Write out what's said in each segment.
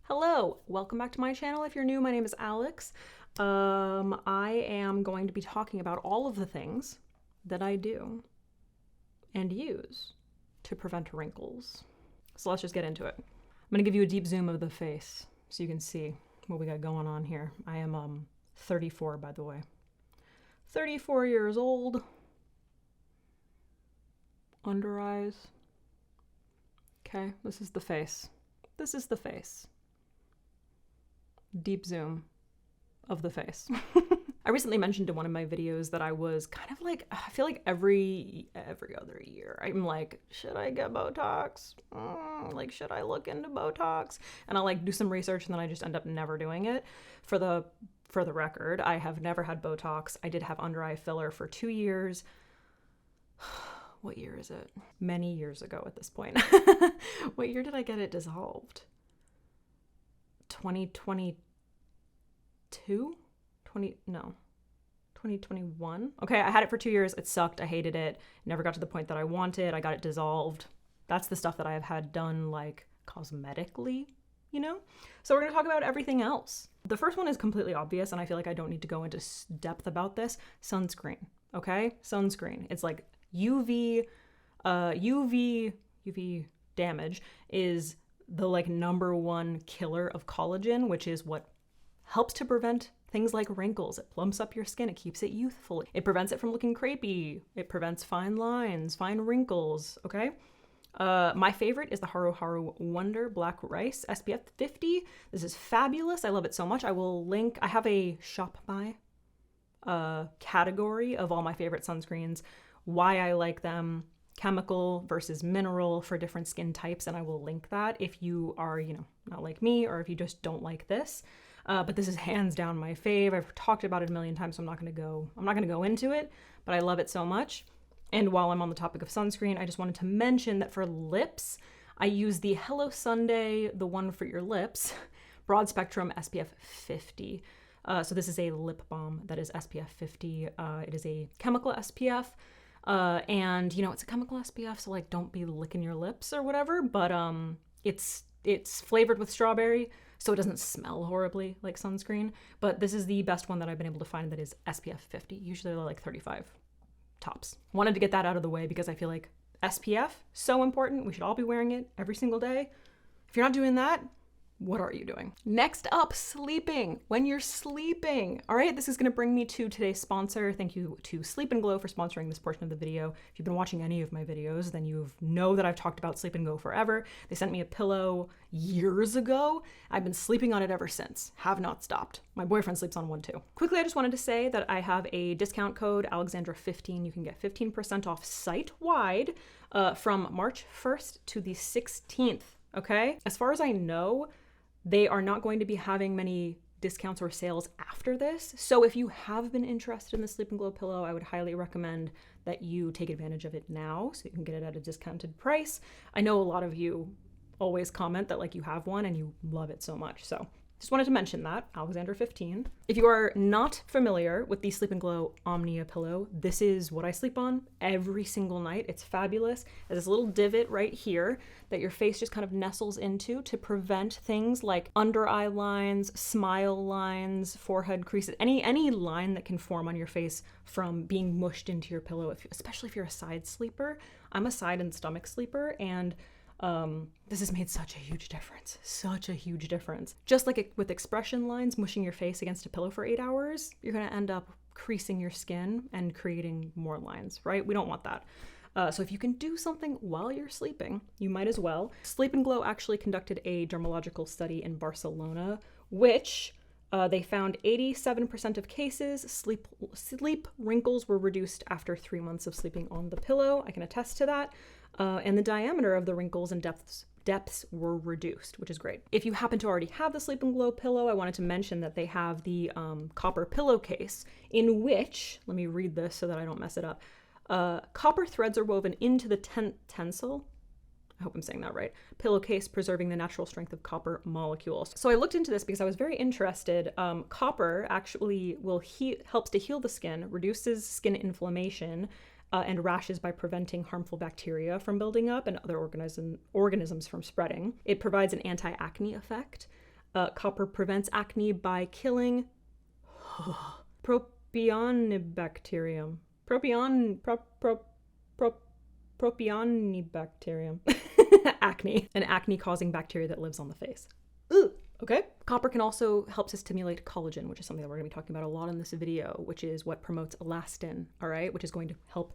Hello, welcome back to my channel. If you're new, my name is Alex. I am going to be talking about all of the things that I do and use to prevent wrinkles. So let's just get into it. I'm gonna give you a deep zoom of the face so you can see what we got going on here. I am 34, by the way. 34 years old. Under eyes. Okay, this is the face. This is the face. Deep zoom of the face. I recently mentioned in one of my videos that I was kind of like, I feel like every other year, I'm like, should I get Botox? Like, should I look into Botox? And I'll like do some research and then I just end up never doing it. For the record, I have never had Botox. I did have under eye filler for 2 years. What year is it? Many years ago at this point. What year did I get it dissolved? 2022? 2021? Okay, I had it for 2 years. It sucked. I hated it. Never got to the point that I wanted. I got it dissolved. That's the stuff that I have had done like cosmetically, you know? So we're gonna talk about everything else. The first one is completely obvious and I feel like I don't need to go into depth about this. Sunscreen, okay? Sunscreen. It's like UV damage is the like #1 killer of collagen, which is what helps to prevent things like wrinkles. It plumps up your skin. It keeps it youthful. It prevents it from looking crepey. It prevents fine lines, fine wrinkles, okay? My favorite is the Haru Haru Wonder Black Rice SPF 50. This is fabulous. I love it so much. I will link, I have a shop by category of all my favorite sunscreens, why I like them, chemical versus mineral for different skin types, and I will link that if you are, you know, not like me or if you just don't like this. But this is hands down my fave. I've talked about it a million times, so I'm not gonna go into it, but I love it so much. And while I'm on the topic of sunscreen, I just wanted to mention that for lips, I use the Hello Sunday, the one for your lips, broad spectrum SPF 50. So this is a lip balm that is SPF 50. It is a chemical SPF. And you know, it's a chemical SPF, so like don't be licking your lips or whatever, but it's flavored with strawberry, so it doesn't smell horribly like sunscreen. But this is the best one that I've been able to find that is SPF 50. Usually they're like 35 tops. Wanted to get that out of the way because I feel like SPF, so important. We should all be wearing it every single day. If you're not doing that, what are you doing? Next up, sleeping. When you're sleeping. All right, this is gonna bring me to today's sponsor. Thank you to Sleep and Glow for sponsoring this portion of the video. If you've been watching any of my videos, then you know that I've talked about Sleep and Glow forever. They sent me a pillow years ago. I've been sleeping on it ever since. Have not stopped. My boyfriend sleeps on one too. Quickly, I just wanted to say that I have a discount code, Alexandra 15. You can get 15% off site-wide from March 1st to the 16th, okay? As far as I know, they are not going to be having many discounts or sales after this. So if you have been interested in the Sleep and Glow pillow, I would highly recommend that you take advantage of it now so you can get it at a discounted price. I know a lot of you always comment that like you have one and you love it so much. So just wanted to mention that, Alexandra 15. If you are not familiar with the Sleep and Glow Omnia pillow, this is what I sleep on every single night. It's fabulous. There's this little divot right here that your face just kind of nestles into to prevent things like under eye lines, smile lines, forehead creases, any line that can form on your face from being mushed into your pillow, especially if you're a side sleeper. I'm a side and stomach sleeper, and this has made such a huge difference. Such a huge difference. Just like with expression lines, mushing your face against a pillow for 8 hours, you're gonna end up creasing your skin and creating more lines, right? We don't want that. So if you can do something while you're sleeping, you might as well. Sleep and Glow actually conducted a dermatological study in Barcelona, which they found 87% of cases, sleep wrinkles were reduced after 3 months of sleeping on the pillow. I can attest to that. And the diameter of the wrinkles and depths were reduced, which is great. If you happen to already have the Sleep and Glow pillow, I wanted to mention that they have the copper pillowcase, in which, let me read this so that I don't mess it up. Copper threads are woven into the tensile, I hope I'm saying that right, pillowcase, preserving the natural strength of copper molecules. So I looked into this because I was very interested. Copper actually helps to heal the skin, reduces skin inflammation, and rashes by preventing harmful bacteria from building up and other organisms from spreading. It provides an anti-acne effect. Copper prevents acne by killing propionibacterium. Propionibacterium. Acne. An acne-causing bacteria that lives on the face. Ooh. Okay. Copper can also help to stimulate collagen, which is something that we're going to be talking about a lot in this video, which is what promotes elastin, all right, which is going to help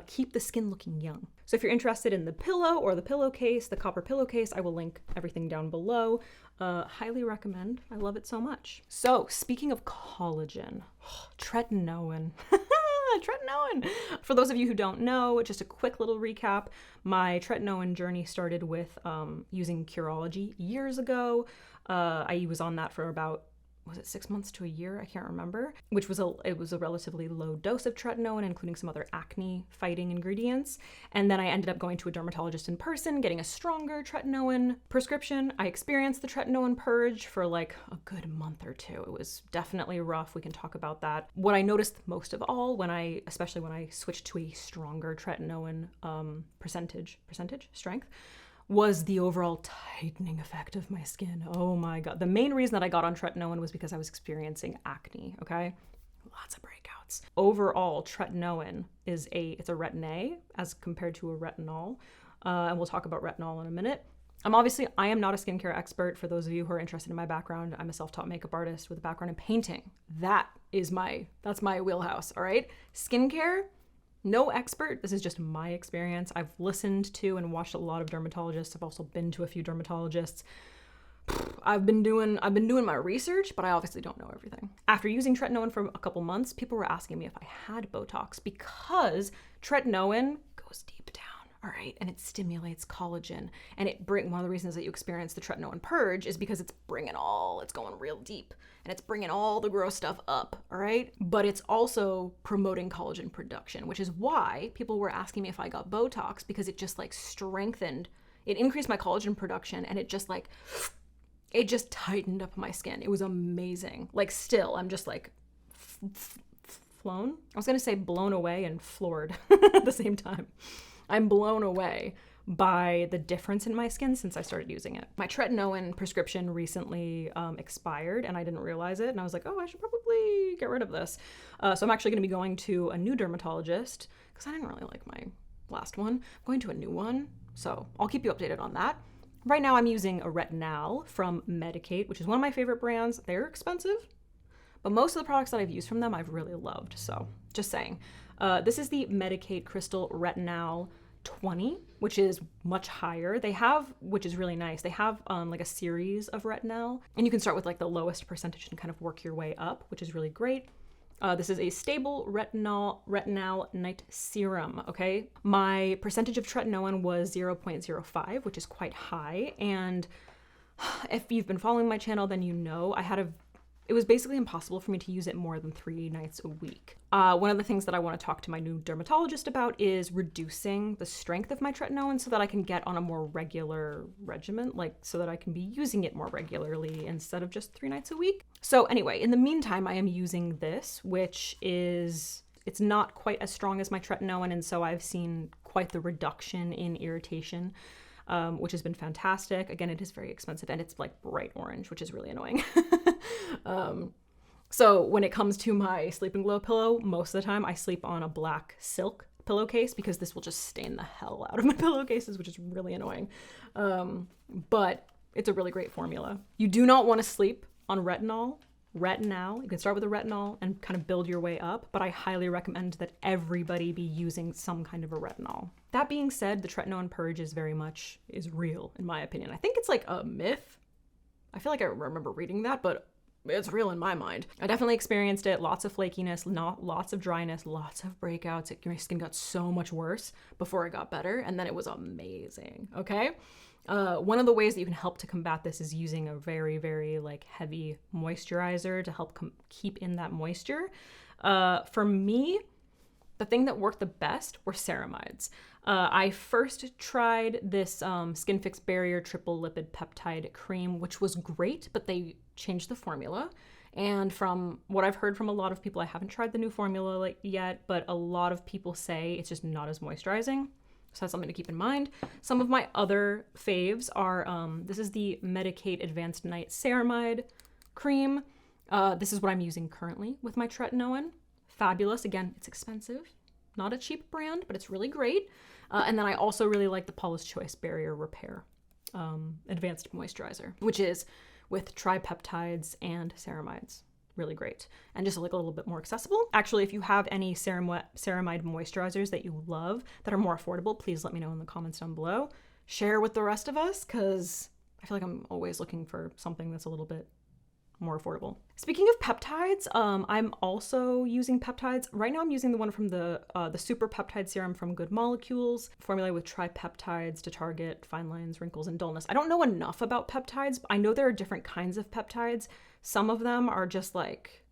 keep the skin looking young. So if you're interested in the pillow or the pillowcase, the copper pillowcase, I will link everything down below. Highly recommend. I love it so much. So speaking of collagen, tretinoin. Tretinoin. For those of you who don't know, just a quick little recap. My tretinoin journey started with using Curology years ago. I was on that for about, was it 6 months to a year? I can't remember, which was it was a relatively low dose of tretinoin, including some other acne fighting ingredients. And then I ended up going to a dermatologist in person, getting a stronger tretinoin prescription. I experienced the tretinoin purge for like a good month or two. It was definitely rough. We can talk about that. What I noticed most of all especially when I switched to a stronger tretinoin percentage strength, was the overall tightening effect of my skin. Oh my God. The main reason that I got on tretinoin was because I was experiencing acne, okay? Lots of breakouts. Overall, tretinoin it's a retin A as compared to a retinol. And we'll talk about retinol in a minute. I am not a skincare expert. For those of you who are interested in my background, I'm a self-taught makeup artist with a background in painting. That's my wheelhouse, all right? Skincare, no expert. This is just my experience. I've listened to and watched a lot of dermatologists. I've also been to a few dermatologists. I've been doing my research, but I obviously don't know everything. After using tretinoin for a couple months, people were asking me if I had Botox because tretinoin goes deep down. All right, and it stimulates collagen, and one of the reasons that you experience the tretinoin purge is because it's going real deep, and it's bringing all the gross stuff up, all right? But it's also promoting collagen production, which is why people were asking me if I got Botox, because it just like strengthened, it increased my collagen production, and it just tightened up my skin. It was amazing. Like still, I'm just like flown. I was gonna say blown away and floored at the same time. I'm blown away by the difference in my skin since I started using it. My tretinoin prescription recently expired, and I didn't realize it, and I was like, oh, I should probably get rid of this. So I'm actually going to be going to a new dermatologist because I didn't really like my last one. I'm going to a new one, so I'll keep you updated on that. Right now I'm using a retinol from Medicate, which is one of my favorite brands. They're expensive, but most of the products that I've used from them I've really loved, so just saying. This is the Medicate Crystal Retinol 20, which is much higher. They have, which is really nice, they have like a series of retinol, and you can start with like the lowest percentage and kind of work your way up, which is really great. This is a stable retinol night serum, okay? My percentage of tretinoin was 0.05, which is quite high, and if you've been following my channel, then you know it was basically impossible for me to use it more than 3 nights a week. One of the things that I want to talk to my new dermatologist about is reducing the strength of my tretinoin so that I can get on a more regular regimen, like so that I can be using it more regularly instead of just 3 nights a week. So anyway, in the meantime, I am using this, which it's not quite as strong as my tretinoin, and so I've seen quite the reduction in irritation, which has been fantastic. Again, it is very expensive, and it's like bright orange, which is really annoying. So when it comes to my Sleep and Glow pillow, most of the time I sleep on a black silk pillowcase because this will just stain the hell out of my pillowcases, which is really annoying. But it's a really great formula. You do not want to sleep on retinol. You can start with a retinol and kind of build your way up, but I highly recommend that everybody be using some kind of a retinol. That being said, the tretinoin purge is real, in my opinion. I think it's like a myth. I feel like I remember reading that, but it's real in my mind. I definitely experienced it. Lots of flakiness, lots of dryness, lots of breakouts. My skin got so much worse before it got better, and then it was amazing, okay? One of the ways that you can help to combat this is using a very, very like heavy moisturizer to help keep in that moisture. For me, the thing that worked the best were ceramides. I first tried this Skin Fix Barrier Triple Lipid Peptide Cream, which was great, but they changed the formula. And from what I've heard from a lot of people, I haven't tried the new formula yet, but a lot of people say it's just not as moisturizing. So that's something to keep in mind. Some of my other faves are, this is the Medicate Advanced Night Ceramide Cream. This is what I'm using currently with my Tretinoin. Fabulous. Again, it's expensive. Not a cheap brand, but it's really great. And then I also really like the Paula's Choice Barrier Repair Advanced Moisturizer, which is with tripeptides and ceramides. Really great. And just like a little bit more accessible. Actually, if you have any ceramide moisturizers that you love that are more affordable, please let me know in the comments down below. Share with the rest of us, because I feel like I'm always looking for something that's a little bit more affordable. Speaking of peptides, I'm also using peptides. Right now I'm using the one from the Super Peptide Serum from Good Molecules, formulated with tripeptides to target fine lines, wrinkles, and dullness. I don't know enough about peptides. I know there are different kinds of peptides. Some of them are just like,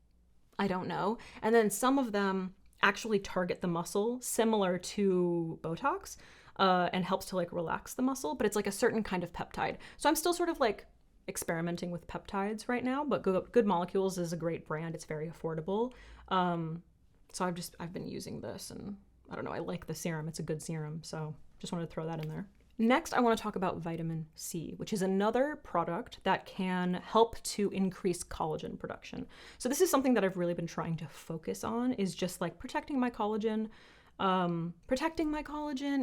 I don't know. And then some of them actually target the muscle, similar to Botox, and helps to like relax the muscle, but it's like a certain kind of peptide. So I'm still sort of like experimenting with peptides right now, but Good Molecules is a great brand. It's very affordable. So I've been using this, and I don't know, I like the serum. It's a good serum, so just wanted to throw that in there. Next, I want to talk about vitamin C, which is another product that can help to increase collagen production. So this is something that I've really been trying to focus on, is just like protecting my collagen,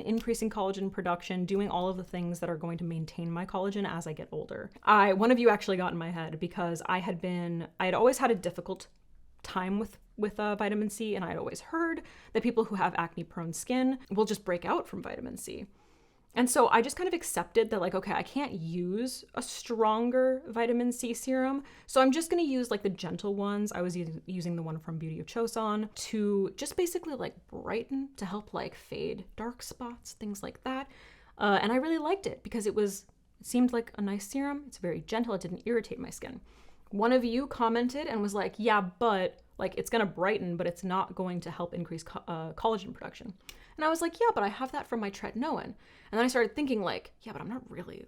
increasing collagen production, doing all of the things that are going to maintain my collagen as I get older. One of you actually got in my head, because I had always had a difficult time with vitamin C, and I'd always heard that people who have acne prone skin will just break out from vitamin C. And so I just kind of accepted that, like, okay, I can't use a stronger vitamin C serum, so I'm just going to use like the gentle ones. I was using the one from Beauty of Chosun to just basically like brighten, to help like fade dark spots, things like that. And I really liked it because it seemed like a nice serum. It's very gentle. It didn't irritate my skin. One of you commented and was like, yeah, but like it's going to brighten, but it's not going to help increase collagen production. And I was like, yeah, but I have that from my Tretinoin. And then I started thinking like, yeah, but I'm not really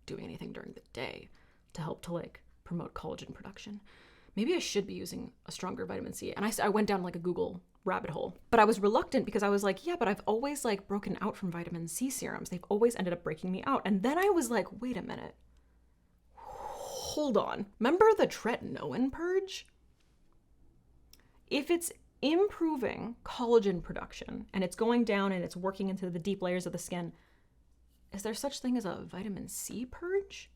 doing anything during the day to help to like promote collagen production. Maybe I should be using a stronger vitamin C. And I went down like a Google rabbit hole, but I was reluctant because I was like, yeah, but I've always like broken out from vitamin C serums. They've always ended up breaking me out. And then I was like, wait a minute, hold on. Remember the Tretinoin purge? If it's improving collagen production and it's going down and it's working into the deep layers of the skin, is there such thing as a vitamin C purge?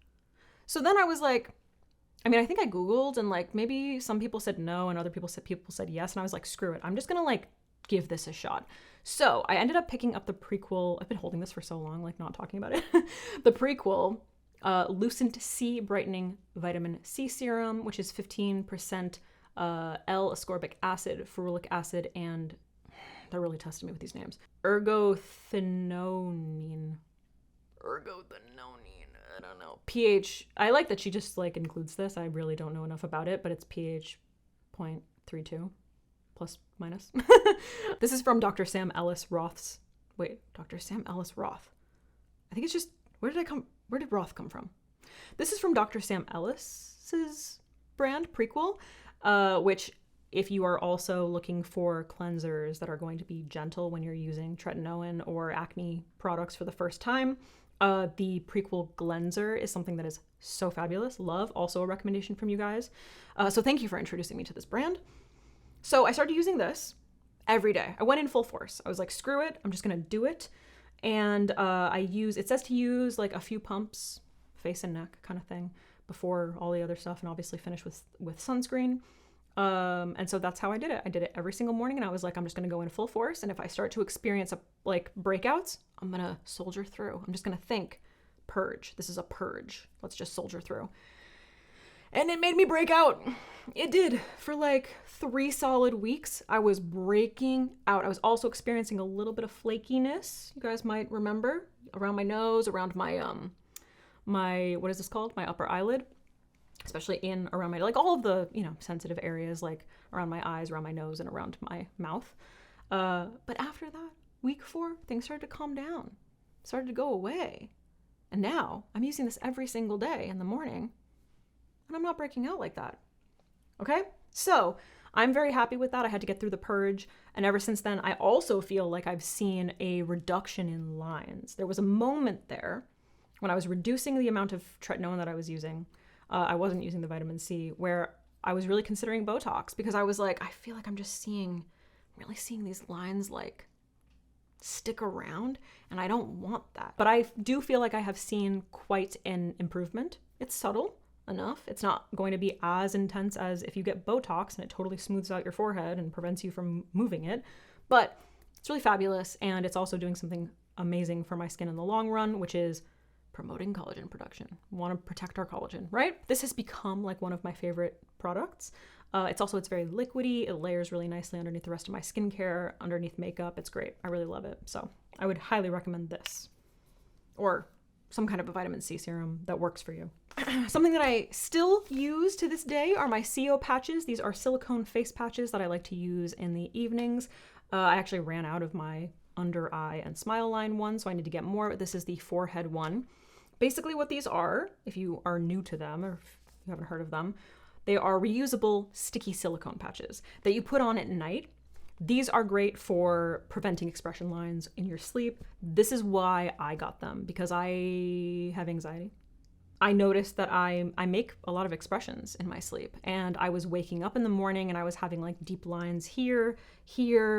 So then I was like, I mean, I think I Googled, and like maybe some people said no and other people said yes, and I was like, screw it, I'm just gonna like give this a shot. So I ended up picking up the prequel. I've been holding this for so long, like not talking about it. The prequel, Lucent C Brightening Vitamin C Serum, which is 15% L-ascorbic acid, ferulic acid, and they're really testing me with these names. Ergothioneine. I don't know. pH. I like that she just like includes this. I really don't know enough about it, but it's pH 0.32 plus minus. This is from Dr. Sam Ellis Roth's. Wait, Dr. Sam Ellis Roth. I think it's just, where did Roth come from? This is from Dr. Sam Ellis's brand, Prequel. Which, if you are also looking for cleansers that are going to be gentle when you're using Tretinoin or acne products for the first time, the Prequel Cleanser is something that is so fabulous. Love, also a recommendation from you guys. So thank you for introducing me to this brand. So I started using this every day. I went in full force. I was like, screw it, I'm just gonna do it. And it says to use like a few pumps, face and neck kind of thing, before all the other stuff, and obviously finish with sunscreen. And so that's how I did it. I did it every single morning, and I was like, I'm just going to go in full force. And if I start to experience like breakouts, I'm going to soldier through. I'm just going to think, purge. This is a purge. Let's just soldier through. And it made me break out. It did. For like 3 solid weeks, I was breaking out. I was also experiencing a little bit of flakiness. You guys might remember, around my nose, around my what is this called? My upper eyelid, especially around my, like all of the, sensitive areas, like around my eyes, around my nose, and around my mouth. But after that, week 4, things started to calm down, started to go away. And now I'm using this every single day in the morning, and I'm not breaking out like that. Okay, so I'm very happy with that. I had to get through the purge, and ever since then, I also feel like I've seen a reduction in lines. There was a moment there when I was reducing the amount of tretinoin that I was using. I wasn't using the vitamin C, where I was really considering Botox because I was like, I feel like I'm really seeing these lines like stick around, and I don't want that. But I do feel like I have seen quite an improvement. It's subtle enough. It's not going to be as intense as if you get Botox and it totally smooths out your forehead and prevents you from moving it, but it's really fabulous, and it's also doing something amazing for my skin in the long run, which is promoting collagen production. We want to protect our collagen, right? This has become like one of my favorite products. It's very liquidy. It layers really nicely underneath the rest of my skincare, underneath makeup. It's great. I really love it. So I would highly recommend this, or some kind of a vitamin C serum that works for you. Something that I still use to this day are my CO patches. These are silicone face patches that I like to use in the evenings. I actually ran out of my under eye and smile line one, so I need to get more. This is the forehead one. Basically what these are, if you are new to them or if you haven't heard of them, they are reusable sticky silicone patches that you put on at night. These are great for preventing expression lines in your sleep. This is why I got them, because I have anxiety. I noticed that I make a lot of expressions in my sleep, and I was waking up in the morning and I was having like deep lines here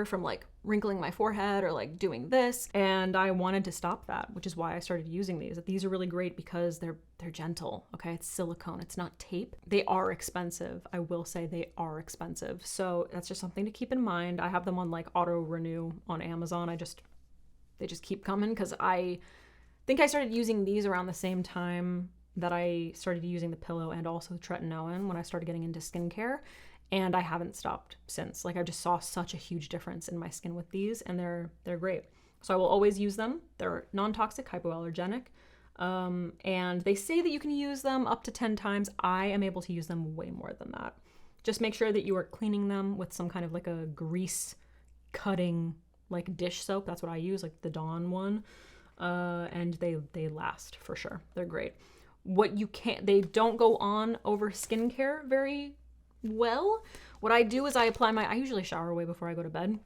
from like wrinkling my forehead or like doing this, and I wanted to stop that, which is why I started using these. These are really great because they're gentle, okay? It's silicone, it's not tape. They are expensive. I will say they are expensive. So that's just something to keep in mind. I have them on like auto renew on Amazon. They just keep coming because I think I started using these around the same time that I started using the pillow and also the tretinoin when I started getting into skincare, and I haven't stopped since. Like I just saw such a huge difference in my skin with these, and they're great. So I will always use them. They're non-toxic, hypoallergenic, and they say that you can use them up to 10 times. I am able to use them way more than that. Just make sure that you are cleaning them with some kind of like a grease cutting like dish soap. That's what I use, like the Dawn one, and they last for sure. They're great. They don't go on over skincare very well. What I do is I usually shower away before I go to bed.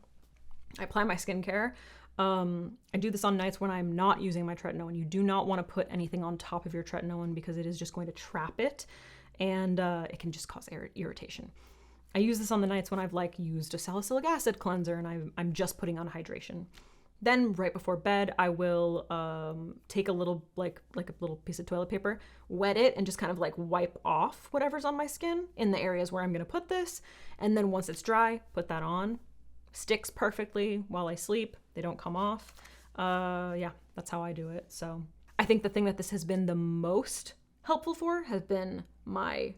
I apply my skincare. I do this on nights when I'm not using my tretinoin. You do not want to put anything on top of your tretinoin because it is just going to trap it, and it can just cause irritation. I use this on the nights when I've like used a salicylic acid cleanser and I'm just putting on hydration. Then right before bed, I will take a little like a little piece of toilet paper, wet it, and just kind of like wipe off whatever's on my skin in the areas where I'm going to put this. And then once it's dry, put that on. Sticks perfectly while I sleep. They don't come off. Yeah, that's how I do it. So I think the thing that this has been the most helpful for has been my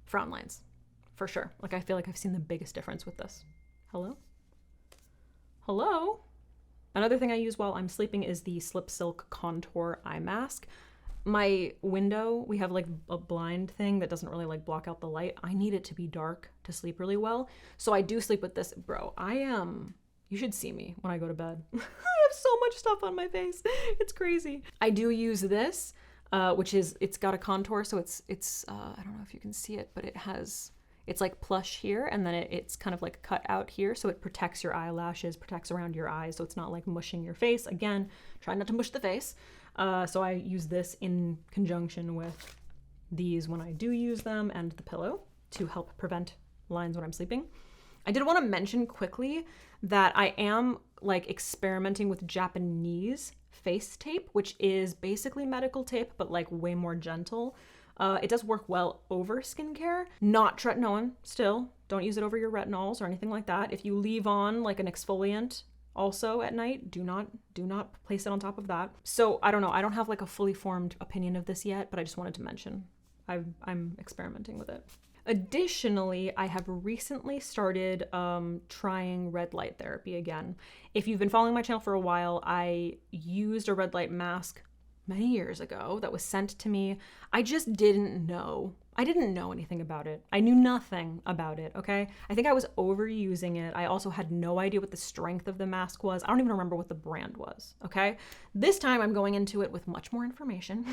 frown lines, for sure. Like I feel like I've seen the biggest difference with this. Hello? Another thing I use while I'm sleeping is the Slip Silk Contour Eye Mask. My window, we have like a blind thing that doesn't really like block out the light. I need it to be dark to sleep really well. So I do sleep with this. Bro, you should see me when I go to bed. I have so much stuff on my face. It's crazy. I do use this, it's got a contour. So it's I don't know if you can see it, but it's like plush here, and then it's kind of like cut out here, so it protects your eyelashes, protects around your eyes, so it's not like mushing your face. Again, try not to mush the face. So I use this in conjunction with these when I do use them, and the pillow to help prevent lines when I'm sleeping. I did want to mention quickly that I am like experimenting with Japanese face tape, which is basically medical tape, but like way more gentle. It does work well over skincare, not tretinoin still. Don't use it over your retinols or anything like that. If you leave on like an exfoliant also at night, do not place it on top of that. So I don't know. I don't have like a fully formed opinion of this yet, but I just wanted to mention I'm experimenting with it. Additionally, I have recently started trying red light therapy again. If you've been following my channel for a while, I used a red light mask many years ago that was sent to me. I just didn't know. I didn't know anything about it. I knew nothing about it, okay? I think I was overusing it. I also had no idea what the strength of the mask was. I don't even remember what the brand was, okay? This time I'm going into it with much more information.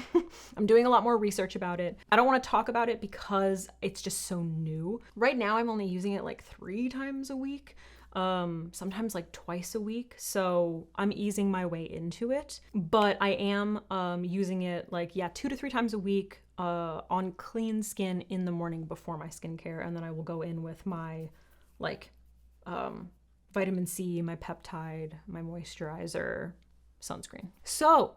I'm doing a lot more research about it. I don't want to talk about it because it's just so new. Right now I'm only using it like 3 times a week. Sometimes like twice a week. So I'm easing my way into it, but I am using it like, yeah, 2 to 3 times a week on clean skin in the morning before my skincare. And then I will go in with my like vitamin C, my peptide, my moisturizer, sunscreen. So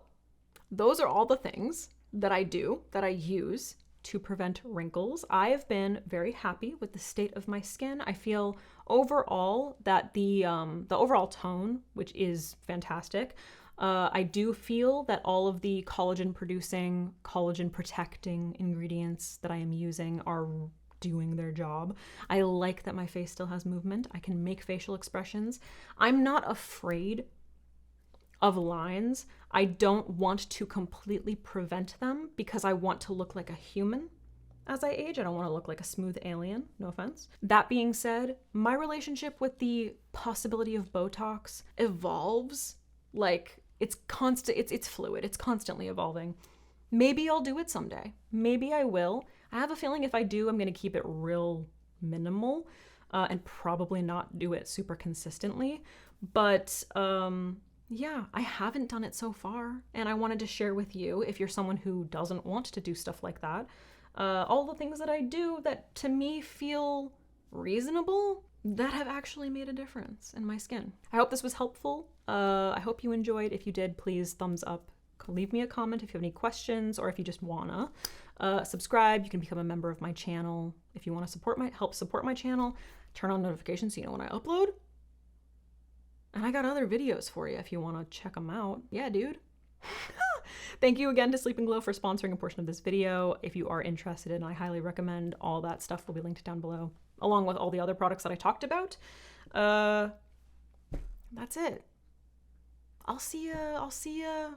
those are all the things that I do, that I use to prevent wrinkles. I have been very happy with the state of my skin. I feel overall that the overall tone, which is fantastic, I do feel that all of the collagen producing, collagen protecting ingredients that I am using are doing their job. I like that my face still has movement. I can make facial expressions. I'm not afraid of lines. I don't want to completely prevent them because I want to look like a human as I age. I don't want to look like a smooth alien, no offense. That being said, my relationship with the possibility of Botox evolves. Like, it's constant, it's fluid, it's constantly evolving. Maybe I'll do it someday. Maybe I will. I have a feeling if I do, I'm going to keep it real minimal and probably not do it super consistently. But yeah, I haven't done it so far, and I wanted to share with you, if you're someone who doesn't want to do stuff like that, all the things that I do that to me feel reasonable that have actually made a difference in my skin. I hope this was helpful. I hope you enjoyed. If you did, please thumbs up. Leave me a comment if you have any questions, or if you just wanna subscribe. You can become a member of my channel if you want to help support my channel. Turn on notifications so you know when I upload. And I got other videos for you if you want to check them out. Yeah, dude. Thank you again to Sleep and Glow for sponsoring a portion of this video. If you are interested, and I highly recommend, all that stuff will be linked down below, along with all the other products that I talked about. That's it. I'll see ya.